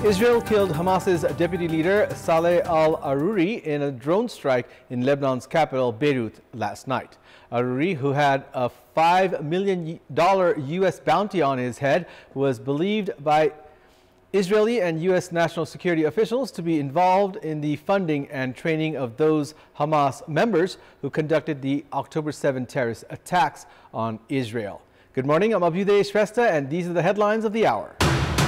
Israel killed Hamas's deputy leader Saleh al-Aruri in a drone strike in Lebanon's capital Beirut last night. Aruri, who had a $5 million U.S. bounty on his head, was believed by Israeli and U.S. national security officials to be involved in the funding and training of those Hamas members who conducted the October 7 terrorist attacks on Israel. Good morning, I'm Abheudaya Shrestha, and these are the headlines of the hour.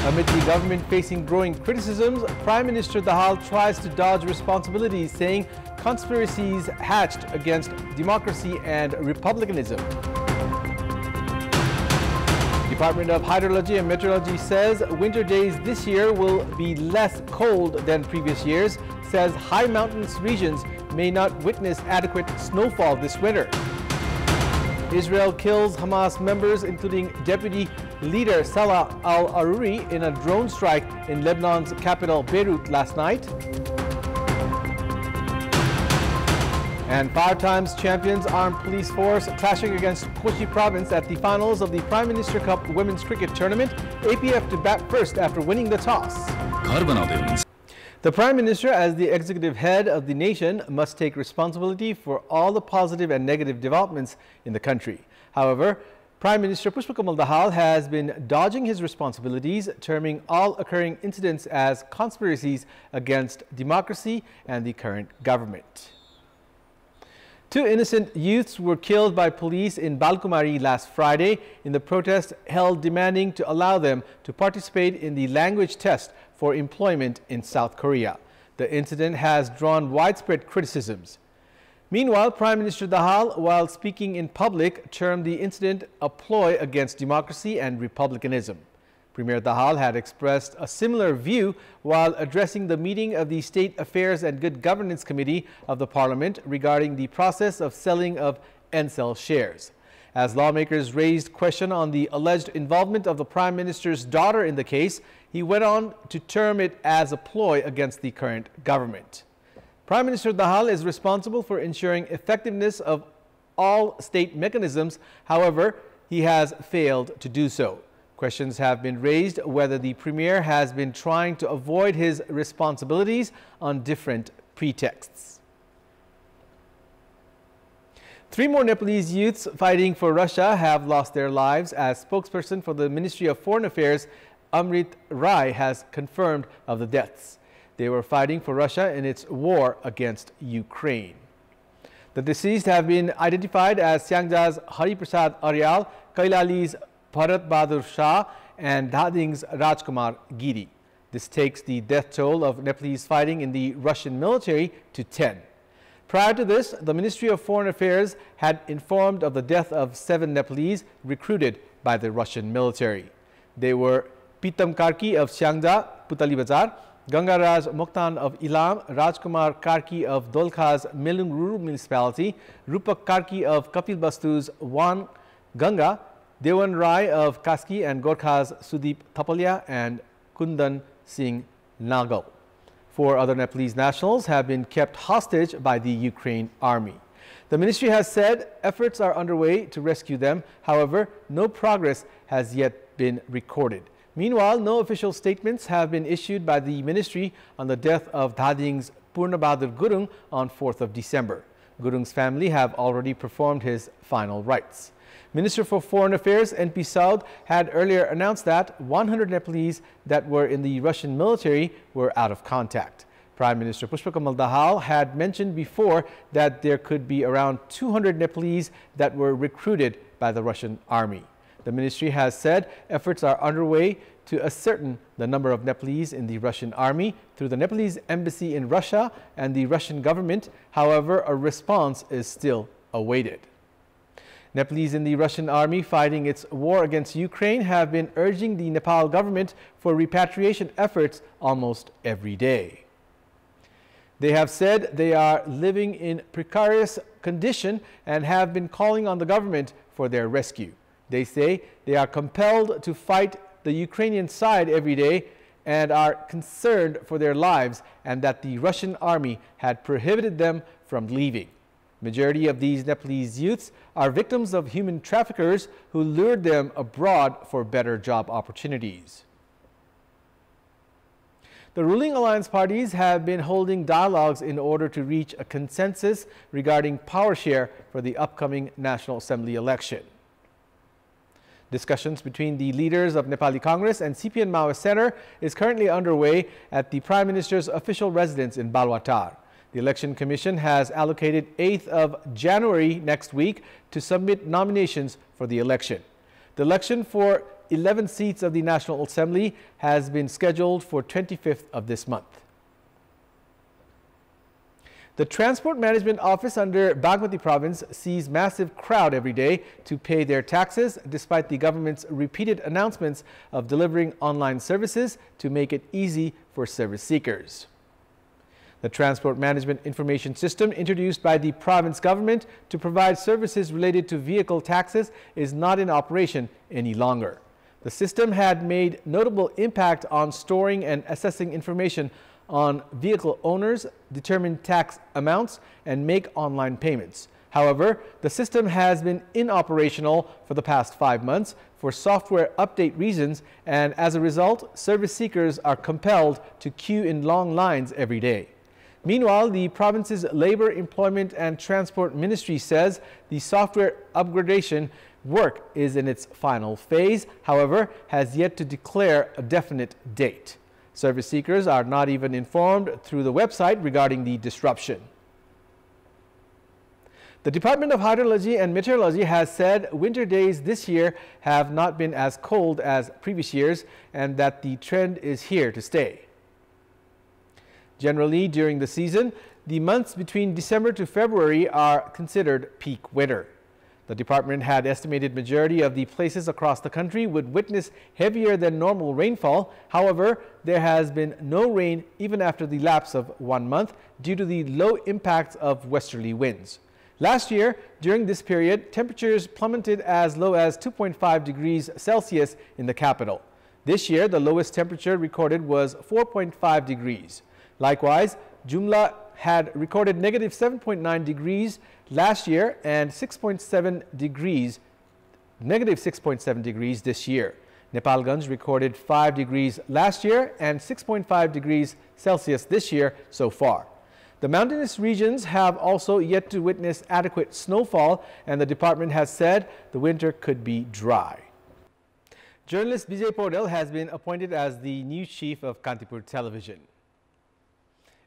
Amid the government facing growing criticisms, Prime Minister Dahal tries to dodge responsibilities, saying conspiracies hatched against democracy and republicanism. Department of Hydrology and Meteorology says winter days this year will be less cold than previous years, says high mountainous regions may not witness adequate snowfall this winter. Israel kills Hamas members, including deputy leader Saleh al-Aruri, in a drone strike in Lebanon's capital Beirut last night. And 5-time champions armed police force clashing against Kochi province at the finals of the Prime Minister Cup Women's Cricket Tournament. APF to bat first after winning the toss. The Prime Minister, as the executive head of the nation, must take responsibility for all the positive and negative developments in the country. However, Prime Minister Pushpakamal Dahal has been dodging his responsibilities, terming all occurring incidents as conspiracies against democracy and the current government. 2 innocent youths were killed by police in Balkumari last Friday in the protest held demanding to allow them to participate in the language test for employment in South Korea. The incident has drawn widespread criticisms. Meanwhile, Prime Minister Dahal, while speaking in public, termed the incident a ploy against democracy and republicanism. Premier Dahal had expressed a similar view while addressing the meeting of the State Affairs and Good Governance Committee of the Parliament regarding the process of selling of Ncell shares. As lawmakers raised question on the alleged involvement of the Prime Minister's daughter in the case, he went on to term it as a ploy against the current government. Prime Minister Dahal is responsible for ensuring effectiveness of all state mechanisms. However, he has failed to do so. Questions have been raised whether the Premier has been trying to avoid his responsibilities on different pretexts. 3 more Nepalese youths fighting for Russia have lost their lives, as spokesperson for the Ministry of Foreign Affairs, Amrit Rai, has confirmed of the deaths. They were fighting for Russia in its war against Ukraine. The deceased have been identified as Syangja's Hari Prasad Aryal, Kailali's Bharat Bahadur Shah, and Dhading's Rajkumar Giri. This takes the death toll of Nepalese fighting in the Russian military to 10. Prior to this, the Ministry of Foreign Affairs had informed of the death of 7 Nepalese recruited by the Russian military. They were Pitam Karki of Syangja, Putali Bazar, Gangaraj Mokhtan of Ilam, Rajkumar Karki of Dolkha's Melung Rural Municipality, Rupak Karki of Kapil Bastu's Wan Ganga, Dewan Rai of Kaski and Gorkha's Sudeep Thapalia, and Kundan Singh Nagal. 4 other Nepalese nationals have been kept hostage by the Ukraine army. The ministry has said efforts are underway to rescue them. However, no progress has yet been recorded. Meanwhile, no official statements have been issued by the ministry on the death of Dhading's Purna Bahadur Gurung on 4th of December. Gurung's family have already performed his final rites. Minister for Foreign Affairs NP Saud had earlier announced that 100 Nepalese that were in the Russian military were out of contact. Prime Minister Pushpakamal Dahal had mentioned before that there could be around 200 Nepalese that were recruited by the Russian army. The ministry has said efforts are underway to ascertain the number of Nepalese in the Russian army through the Nepalese embassy in Russia and the Russian government. However, a response is still awaited. Nepalese in the Russian army fighting its war against Ukraine have been urging the Nepal government for repatriation efforts almost every day. They have said they are living in precarious condition and have been calling on the government for their rescue. They say they are compelled to fight the Ukrainian side every day and are concerned for their lives, and that the Russian army had prohibited them from leaving. Majority of these Nepalese youths are victims of human traffickers who lured them abroad for better job opportunities. The ruling alliance parties have been holding dialogues in order to reach a consensus regarding power share for the upcoming National Assembly election. Discussions between the leaders of Nepali Congress and CPN Maoist Center is currently underway at the Prime Minister's official residence in Balwatar. The Election Commission has allocated 8th of January next week to submit nominations for the election. The election for 11 seats of the National Assembly has been scheduled for 25th of this month. The Transport Management Office under Bagmati Province sees massive crowd every day to pay their taxes, despite the government's repeated announcements of delivering online services to make it easy for service seekers. The Transport Management Information System introduced by the province government to provide services related to vehicle taxes is not in operation any longer. The system had made notable impact on storing and assessing information on vehicle owners, determine tax amounts, and make online payments. However, the system has been inoperational for the past 5 months for software update reasons, and as a result, service seekers are compelled to queue in long lines every day. Meanwhile, the province's Labor, Employment and Transport Ministry says the software upgradation work is in its final phase, however, has yet to declare a definite date. Service seekers are not even informed through the website regarding the disruption. The Department of Hydrology and Meteorology has said winter days this year have not been as cold as previous years and that the trend is here to stay. Generally, during the season, the months between December to February are considered peak winter. The department had estimated majority of the places across the country would witness heavier than normal rainfall. However, there has been no rain even after the lapse of 1 month due to the low impact of westerly winds. Last year, during this period, temperatures plummeted as low as 2.5 degrees Celsius in the capital. This year, the lowest temperature recorded was 4.5 degrees. Likewise, Jumla had recorded negative 7.9 degrees last year and negative 6.7 degrees this year. Nepalganj recorded 5 degrees last year and 6.5 degrees Celsius this year so far. The mountainous regions have also yet to witness adequate snowfall, and the department has said the winter could be dry. Journalist Vijay Paudel has been appointed as the new chief of Kantipur Television.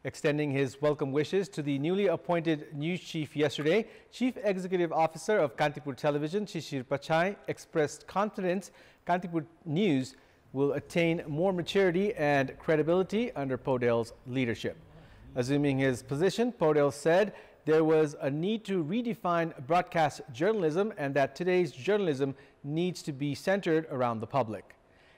Extending his welcome wishes to the newly appointed news chief yesterday, Chief Executive Officer of Kantipur Television, Shishir Pachai, expressed confidence Kantipur News will attain more maturity and credibility under Paudel's leadership. Assuming his position, Paudel said there was a need to redefine broadcast journalism and that today's journalism needs to be centered around the public.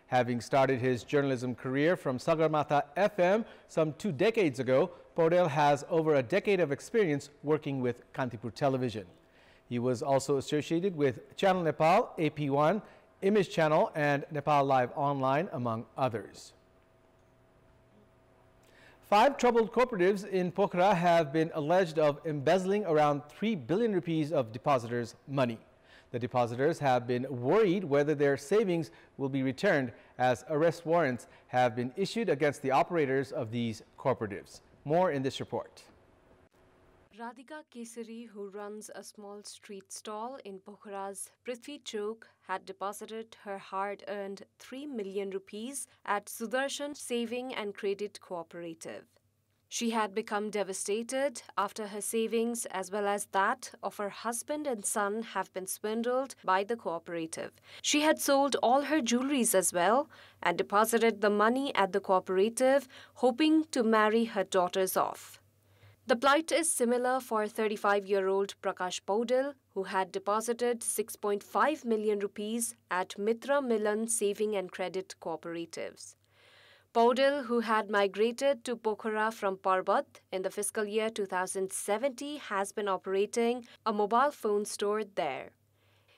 Having started his journalism career from Sagarmatha FM some 2 decades ago, Paudel has over a decade of experience working with Kantipur Television. He was also associated with Channel Nepal, AP1, Image Channel, and Nepal Live Online, among others. 5 troubled cooperatives in Pokhara have been alleged of embezzling around 3 billion rupees of depositors' money. The depositors have been worried whether their savings will be returned, as arrest warrants have been issued against the operators of these cooperatives. More in this report. Radhika Kesari, who runs a small street stall in Pokhara's Prithvi Chowk, had deposited her hard-earned 3 million rupees at Sudarshan Saving and Credit Cooperative. She had become devastated after her savings as well as that of her husband and son have been swindled by the cooperative. She had sold all her jewelries as well and deposited the money at the cooperative, hoping to marry her daughters off. The plight is similar for 35-year-old Prakash Paudel, who had deposited 6.5 million rupees at Mitra Milan Saving and Credit Cooperatives. Paudel, who had migrated to Pokhara from Parbat in the fiscal year 2070, has been operating a mobile phone store there.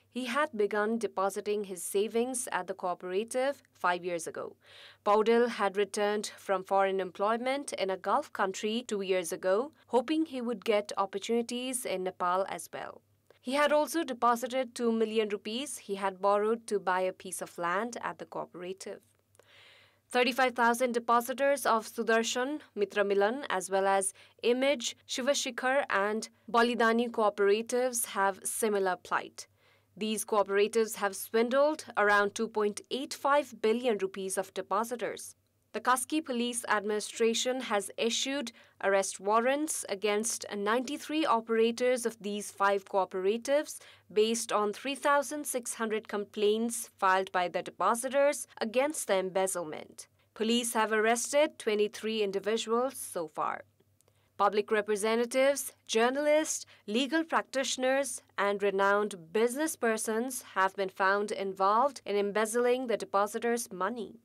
He had begun depositing his savings at the cooperative 5 years ago. Paudel had returned from foreign employment in a Gulf country 2 years ago, hoping he would get opportunities in Nepal as well. He had also deposited 2 million rupees he had borrowed to buy a piece of land at the cooperative. 35,000 depositors of Sudarshan, Mitra Milan, as well as Image, Shivashikhar and Balidani cooperatives have similar plight. These cooperatives have swindled around 2.85 billion rupees of depositors. The Kaski Police Administration has issued arrest warrants against 93 operators of these 5 cooperatives based on 3,600 complaints filed by the depositors against the embezzlement. Police have arrested 23 individuals so far. Public representatives, journalists, legal practitioners, and renowned business persons have been found involved in embezzling the depositors' money.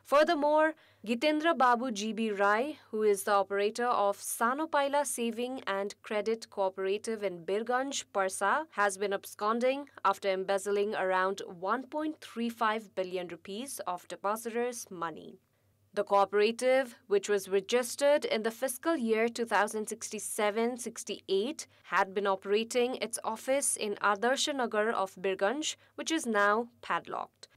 Furthermore, Gitendra Babu GB Rai, who is the operator of Sanopaila Saving and Credit Cooperative in Birganj, Parsa, has been absconding after embezzling around 1.35 billion rupees of depositors' money. The cooperative, which was registered in the fiscal year 2067-68, had been operating its office in Adarsha of Birganj, which is now padlocked.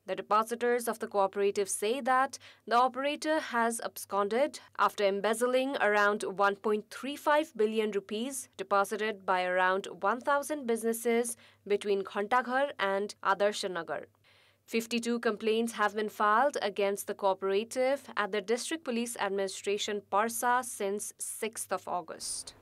The depositors of the cooperative say that the operator has absconded after embezzling around 1.35 billion rupees deposited by around 1,000 businesses between Ghantaghar and Adarsha. 52 complaints have been filed against the cooperative at the District Police Administration Parsa since 6th of August.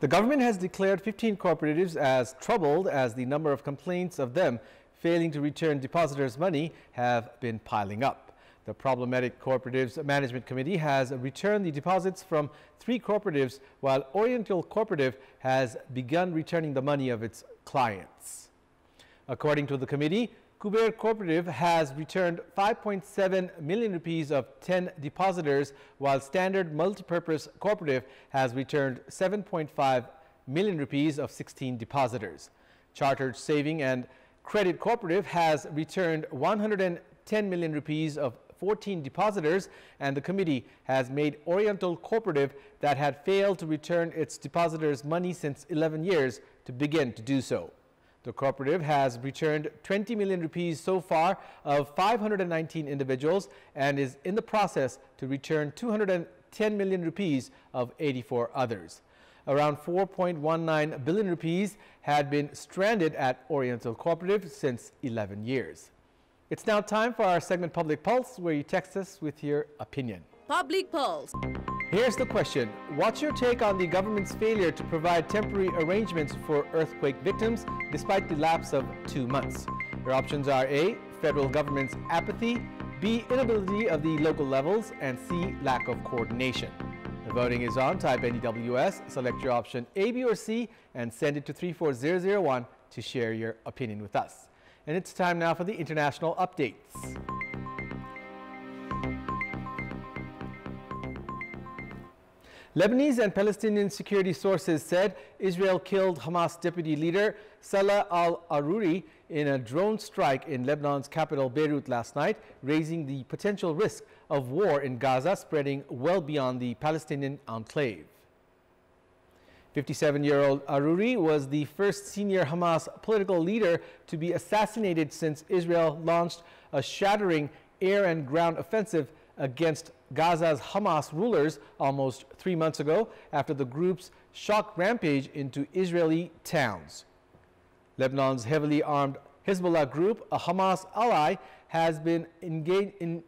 The government has declared 15 cooperatives as troubled as the number of complaints of them failing to return depositors' money have been piling up. The problematic cooperatives management committee has returned the deposits from 3 cooperatives, while Oriental Cooperative has begun returning the money of its clients. According to the committee, Kuber Cooperative has returned 5.7 million rupees of 10 depositors, while Standard Multipurpose Cooperative has returned 7.5 million rupees of 16 depositors. Chartered Saving and Credit Cooperative has returned 110 million rupees of 14 depositors, and the committee has made Oriental Cooperative, that had failed to return its depositors' money since 11 years, to begin to do so. The cooperative has returned 20 million rupees so far of 519 individuals and is in the process to return 210 million rupees of 84 others. Around 4.19 billion rupees had been stranded at Oriental Cooperative since 11 years. It's now time for our segment Public Pulse, where you text us with your opinion. Public Pulse. Here's the question. What's your take on the government's failure to provide temporary arrangements for earthquake victims despite the lapse of 2 months? Your options are A, federal government's apathy, B, inability of the local levels, and C, lack of coordination. The voting is on. Type NEWS, select your option A, B, or C, and send it to 34001 to share your opinion with us. And it's time now for the international updates. Lebanese and Palestinian security sources said Israel killed Hamas deputy leader Salah al-Aruri in a drone strike in Lebanon's capital Beirut last night, raising the potential risk of war in Gaza spreading well beyond the Palestinian enclave. 57-year-old Aruri was the first senior Hamas political leader to be assassinated since Israel launched a shattering air and ground offensive against Gaza's Hamas rulers almost 3 months ago after the group's shock rampage into Israeli towns. Lebanon's heavily armed Hezbollah group, a Hamas ally, has been engaged in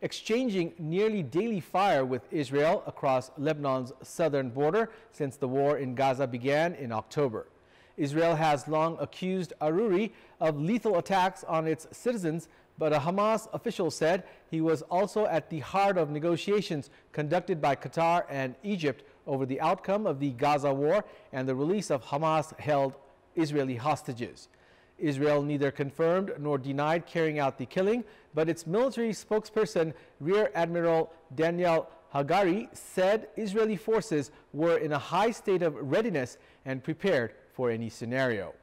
exchanging nearly daily fire with Israel across Lebanon's southern border since the war in Gaza began in October. Israel has long accused Aruri of lethal attacks on its citizens, but a Hamas official said he was also at the heart of negotiations conducted by Qatar and Egypt over the outcome of the Gaza war and the release of Hamas-held Israeli hostages. Israel neither confirmed nor denied carrying out the killing, but its military spokesperson, Rear Admiral Daniel Hagari, said Israeli forces were in a high state of readiness and prepared for any scenario.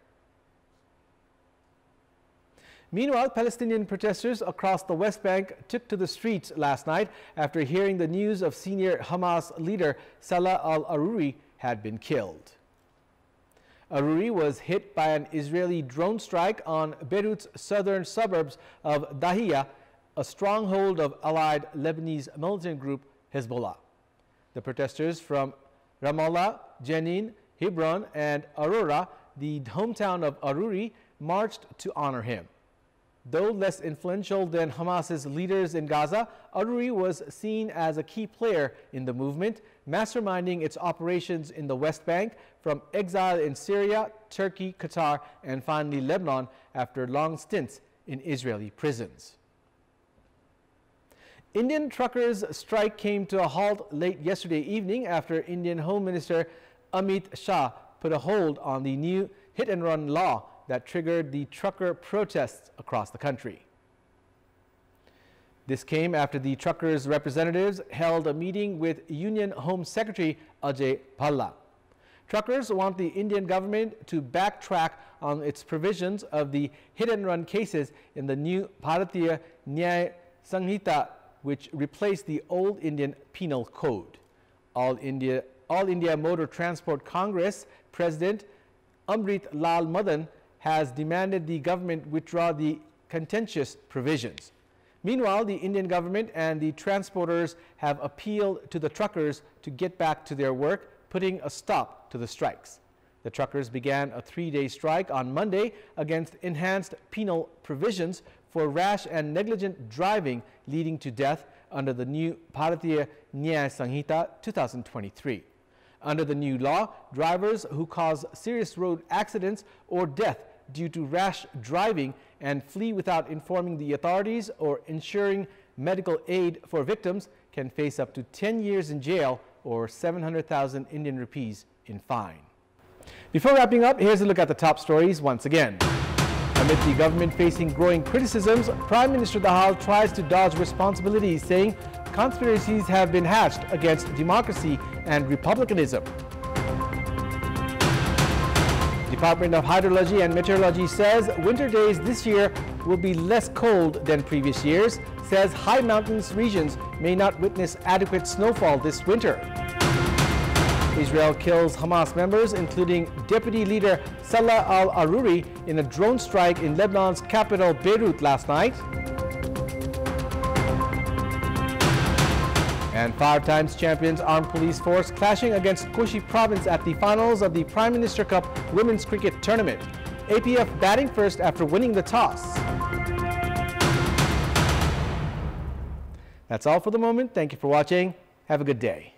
Meanwhile, Palestinian protesters across the West Bank took to the streets last night after hearing the news of senior Hamas leader Salah al-Aruri had been killed. Aruri was hit by an Israeli drone strike on Beirut's southern suburbs of Dahiya a stronghold of allied Lebanese militant group Hezbollah. The protesters from Ramallah, Jenin, Hebron, and Aurora, the hometown of Aruri, marched to honor him. Though less influential than Hamas's leaders in Gaza, Aruri was seen as a key player in the movement, masterminding its operations in the West Bank, from exile in Syria, Turkey, Qatar, and finally Lebanon after long stints in Israeli prisons. Indian truckers' strike came to a halt late yesterday evening after Indian Home Minister Amit Shah put a hold on the new hit-and-run law that triggered the trucker protests across the country. This came after the truckers' representatives held a meeting with Union Home Secretary Ajay Bhalla. Truckers want the Indian government to backtrack on its provisions of the hit-and-run cases in the new Bharatiya Nyaya Sanhita, which replaced the old Indian Penal Code. All India Motor Transport Congress President Amrit Lal Madan has demanded the government withdraw the contentious provisions. Meanwhile, the Indian government and the transporters have appealed to the truckers to get back to their work, putting a stop to the strikes. The truckers began a 3-day strike on Monday against enhanced penal provisions for rash and negligent driving leading to death under the new Bharatiya Nyaya Sanhita 2023. Under the new law, drivers who cause serious road accidents or death due to rash driving and flee without informing the authorities or ensuring medical aid for victims can face up to 10 years in jail or 700,000 Indian rupees in fine. Before wrapping up, here's a look at the top stories once again. Amid the government facing growing criticisms, Prime Minister Dahal tries to dodge responsibility, saying conspiracies have been hatched against democracy and republicanism. Department of Hydrology and Meteorology says winter days this year will be less cold than previous years, says high mountains regions may not witness adequate snowfall this winter. Israel kills Hamas members, including Deputy Leader Salah al-Aruri, in a drone strike in Lebanon's capital Beirut last night. And 5-time champions Armed Police Force clashing against Koshi Province at the finals of the Prime Minister Cup Women's Cricket Tournament. APF batting first after winning the toss. That's all for the moment. Thank you for watching. Have a good day.